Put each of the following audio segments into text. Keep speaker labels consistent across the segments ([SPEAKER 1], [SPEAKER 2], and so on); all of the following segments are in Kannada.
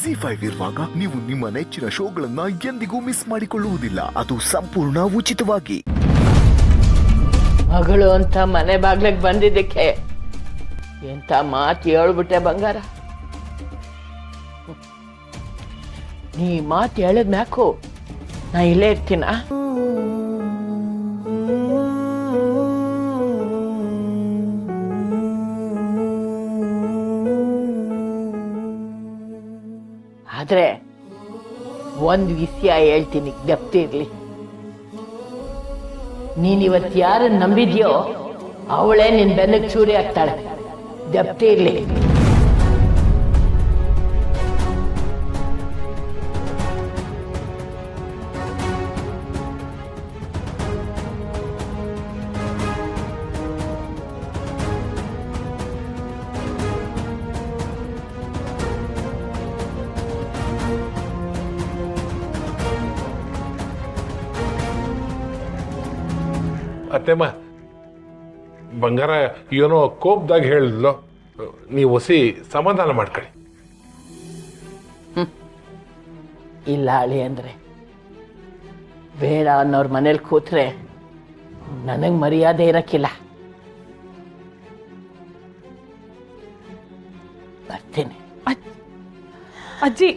[SPEAKER 1] ZEE5 ಇರುವಾಗ ನೀವು ನಿಮ್ಮ ನೆಚ್ಚಿನ ಶೋಗಳನ್ನ ಎಂದಿಗೂ ಮಿಸ್ ಮಾಡಿಕೊಳ್ಳುವುದಿಲ್ಲ. ಅದು ಸಂಪೂರ್ಣ ಉಚಿತವಾಗಿ.
[SPEAKER 2] ಮಗಳು ಅಂತ ಮನೆ ಬಾಗ್ಲಿಗೆ ಬಂದಿದ್ದಕ್ಕೆ ಎಂತ ಮಾತು ಹೇಳ್ಬಿಟ್ಟೆ ಬಂಗಾರ. ನೀ ಮಾತು ಹೇಳಿದ್ಮ್ಯಾಕು ನಾ ಇಲ್ಲೇ ಇರ್ತೀನ. ಆದ್ರೆ ಒಂದು ವಿಷಯ ಹೇಳ್ತೀನಿ, ಜ್ಞಪ್ತಿ ಇರ್ಲಿ. ನೀನಿವತ್ತು ಯಾರನ್ನು ನಂಬಿದ್ಯೋ ಅವಳೇ ನಿನ್ ಬೆನ್ನಕ್ಕೆ ಚೂರಿ ಆಗ್ತಾಳೆ. ಜ್ಞಪ್ತಿ ಇರ್ಲಿ.
[SPEAKER 3] ಅತ್ತೆಮ್ಮ, ಬಂಗಾರ ಏನೋ ಕೋಪದಾಗ ಹೇಳಿದ್ಲು, ನೀವು ಹೊಸಿ ಸಮಾಧಾನ ಮಾಡ್ಕೊಳ್ಳಿ.
[SPEAKER 2] ಇಲ್ಲ ಅಳಿ ಅಂದ್ರೆ ಬೇಡ ಅನ್ನೋರ್ ಮನೇಲಿ ಕೂತ್ರೆ ನನಗೆ ಮರ್ಯಾದೆ ಇರಕ್ಕಿಲ್ಲ. ಬರ್ತೀನಿ.
[SPEAKER 4] ಅಜ್ಜಿ,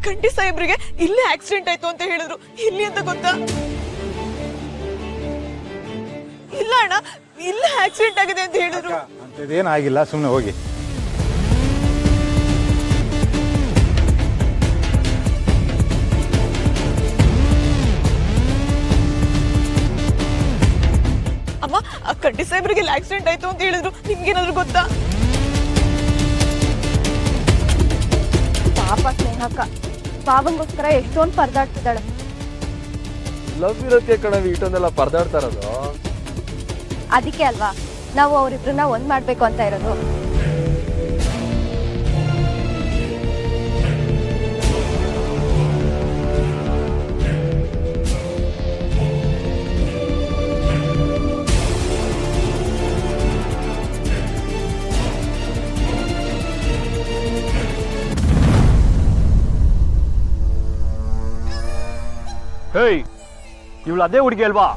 [SPEAKER 4] ಕಂಠಿ ಸಾಹೇಬ್ರಿಗೆ ಇಲ್ಲೇ ಆಕ್ಸಿಡೆಂಟ್ ಆಯ್ತು ಅಂತ ಹೇಳಿದ್ರು. ಇಲ್ಲಿ ಅಂತ ಗೊತ್ತಾ? ಇಲ್ಲ ಅಣ್ಣ, ಇಲ್ಲೇ ಆಕ್ಸಿಡೆಂಟ್ ಆಗಿದೆ ಅಂತ ಹೇಳಿದ್ರು.
[SPEAKER 5] ಅಂತದೇನಾಗಿಲ್ಲ, ಸುಮ್ಮನೆ ಹೋಗಿ.
[SPEAKER 4] ಅಮ್ಮ, ಆ ಕಂಠಿ ಸಾಹೇಬ್ರಿಗೆ ಆಕ್ಸಿಡೆಂಟ್ ಆಯ್ತು ಅಂತ ಹೇಳಿದ್ರು. ನಿಮ್ಗೇನಾದ್ರು ಗೊತ್ತಾ?
[SPEAKER 6] ಪಾಪ ಸ್ನೇಹಕ್ಕ ಪಾವಂಗೋಸ್ಕರ ಎಷ್ಟೊಂದು ಪರದಾಡ್ತಿದ್ದಾಳೆ.
[SPEAKER 7] ಲವ್ ಇರೋಕೆ ಕಣವಿ ಇಷ್ಟೊಂದೆಲ್ಲ ಪರದಾಡ್ತಾ ಇರೋದು.
[SPEAKER 6] ಅದಕ್ಕೆ ಅಲ್ವಾ ನಾವು ಅವರಿಬ್ರನ್ನ ಒಂದ್ ಮಾಡ್ಬೇಕು ಅಂತ ಇರೋದು.
[SPEAKER 7] ಹೇಯ್, ಇವಳು ಅದೇ ಹುಡುಗಿ ಅಲ್ವಾ?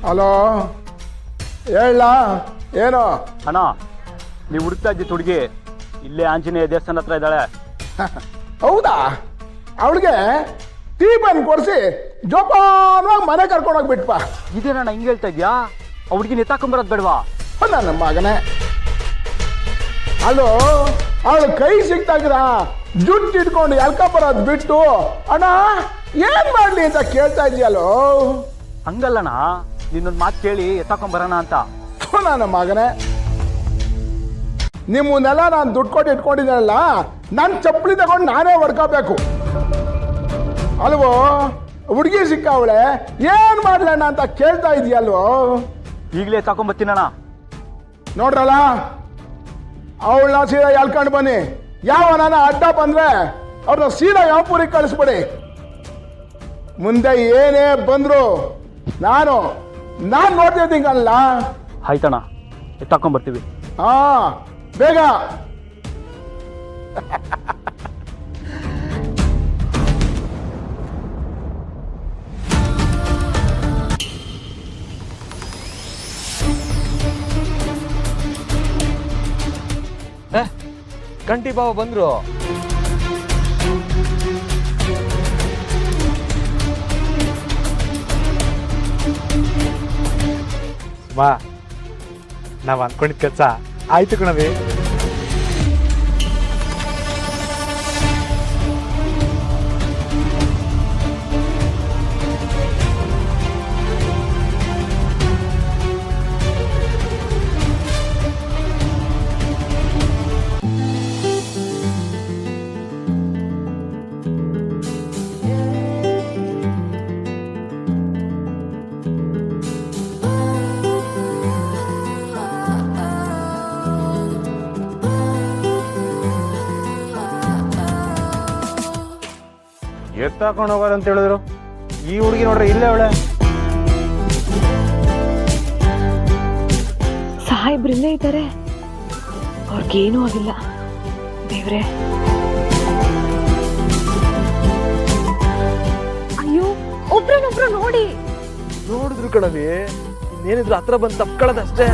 [SPEAKER 5] ಹಲೋ, ಹೇಳ ಏನು?
[SPEAKER 7] ಅಣ್ಣ, ನೀವು ಹುಡುಕ್ತಾ ಇದ್ದಿದ್ದು ಹುಡುಗಿ ಇಲ್ಲೇ ಆಂಜನೇಯ ದೇವಸ್ಥಾನ ಹತ್ರ ಇದ್ದಾಳೆ.
[SPEAKER 5] ಹೌದಾ? ಅವಳಿಗೆ ಟೀ ಬಂದು ಕೊಡಿಸಿ ಜೋಪಾನವಾಗಿ ಮನೆ ಕರ್ಕೊಂಡೋಗ್ಬಿಟ್ಪಾ.
[SPEAKER 7] ಇದೇನಣ್ಣ ಹಿಂಗೆ ಹೇಳ್ತಾ ಇದ್ಯಾ? ಆ ಹುಡುಗಿನ ಎತ್ತಾಕೊಂಬರೋದು ಬೇಡವಾ?
[SPEAKER 5] ನನ್ನ ಮಗನೇ, ಅಲ್ಲೋ ಅವಳು ಕೈ ಸಿಕ್ತಾಗಿರ ಜುಟ್ಟು ಇಟ್ಕೊಂಡು ಎಲ್ಕ ಬರೋದು ಬಿಟ್ಟು ಅಣ್ಣ ಏನ್ ಮಾಡ್ಲಿ ಅಂತ ಕೇಳ್ತಾ ಇದೆಯಲ್ಲೋ.
[SPEAKER 7] ಹಂಗಲ್ಲಣ್ಣ, ನಿನ್ನೊಂದು ಮಾತು ಕೇಳಿ ಎತ್ತಾಕೊಂಬರೋಣ ಅಂತ.
[SPEAKER 5] ನನ್ನ ಮಗನೇ, ನಿಮ್ಮನ್ನೆಲ್ಲ ನಾನು ದುಡ್ಡು ಕೊಟ್ಟು ಇಟ್ಕೊಂಡಿದ್ದೀನಲ್ಲ, ನನ್ನ ಚಪ್ಪಲಿ ತಗೊಂಡು ನಾನೇ ಹೊಡ್ಕೋಬೇಕು ಅಲ್ವೋ? ಹುಡುಗಿ ಸಿಕ್ಕವಳೆ, ಏನು ಮಾಡ್ಲಣ್ಣ ಅಂತ ಕೇಳ್ತಾ ಇದೆಯಲ್ವೋ?
[SPEAKER 7] ಈಗಲೇ ಎತ್ತಾಕೊಂಬತ್ತೀನಣ್ಣ.
[SPEAKER 5] ನೋಡ್ರಲ್ಲ, ಅವಳನ್ನ ಸೀದಾ ಎಳ್ಕೊಂಡು ಬನ್ನಿ. ಯಾವ ನಾನು ಅಡ್ಡ ಬಂದ್ರೆ ಅವ್ರನ್ನ ಸೀದಾ ಯಾವಪುರಿಗೆ ಕಳಿಸ್ಬಿಡಿ. ಮುಂದೆ ಏನೇ ಬಂದ್ರು ನಾನು ನೋಡ್ತಿದ್ದೀನಲ್ಲ.
[SPEAKER 7] ಆಯ್ತಣ್ಣ, ಎತ್ತಾಕೊಂಬರ್ತೀವಿ.
[SPEAKER 5] ಹಾ, ಬೇಗ.
[SPEAKER 8] ಕಂಟಿ ಬಾವ ಬಂದ್ರು.
[SPEAKER 9] ಬಾ, ನಾವ್ ಅನ್ಕೊಂಡಿದ್ ಕೆಲ್ಸ ಆಯ್ತು ಕಣವಿ.
[SPEAKER 7] ಎತ್ತಾಕೊಂಡು ಹೋಗೋರು ಅಂತ ಹೇಳಿದ್ರು. ಈ ಹುಡುಗಿ ನೋಡ್ರಿ ಇಲ್ಲೇ ಅವಳೆ.
[SPEAKER 4] ಸಾಹೇಬ್ರಿಲ್ಲೇ ಇದ್ದಾರೆ, ಅವ್ರಿಗೇನೂ ಆಗಿಲ್ಲ. ದೇವ್ರೆ,
[SPEAKER 6] ಅಯ್ಯೋ, ಒಬ್ರನ್ನೊಬ್ರು ನೋಡಿ.
[SPEAKER 8] ನೋಡಿದ್ರು ಕಣವಿ, ಇನ್ನೇನಿದ್ರು ಹತ್ರ ಬಂದು ತಪ್ಕೊಳ್ಳೋದಷ್ಟೇ.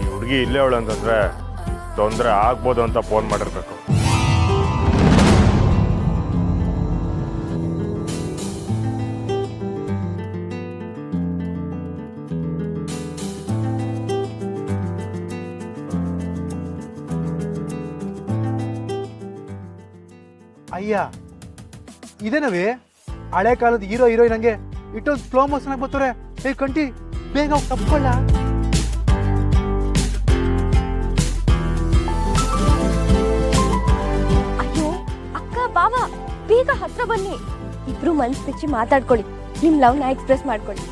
[SPEAKER 10] ಈ ಹುಡುಗಿ ಇಲ್ಲೇ ಅವಳು ಅಂತಂದ್ರೆ ತೊಂದರೆ ಆಗ್ಬೋದು ಅಂತ ಫೋನ್ ಮಾಡಿರ್ಬೇಕು.
[SPEAKER 9] ಅಯ್ಯ, ಇದೇನವೇ ಹಳೆ ಕಾಲದ ಹೀರೋ ಹೀರೋಯಿನ್ ಹಂಗೆ ಇಟ್ಟೊಂದು ಸ್ಲೋ ಮೋಷನ್ ಆಗಿ ಬರ್ತಾರೆ. ಏ ಕಂಟಿ, ಬೇಗ ಹೋಗಿ ತಪ್ಕೊಳ್ಳ.
[SPEAKER 6] ಅಯ್ಯೋ ಅಕ್ಕ, ಬಾವ, ಬೇಗ ಹತ್ರ ಬನ್ನಿ. ಇಬ್ರು ಮನ್ಸ್ ಬಿಚ್ಚಿ ಮಾತಾಡ್ಕೊಳ್ಳಿ. ನಿಮ್ ಲವ್ನ ಎಕ್ಸ್ಪ್ರೆಸ್ ಮಾಡ್ಕೊಳ್ಳಿ.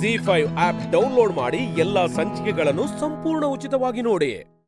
[SPEAKER 11] ZEE5 ಆಪ್ ಡೌನ್ಲೋಡ್ ಮಾಡಿ ಎಲ್ಲಾ ಸಂಚಿಕೆಗಳನ್ನು ಸಂಪೂರ್ಣ ಉಚಿತವಾಗಿ ನೋಡಿ.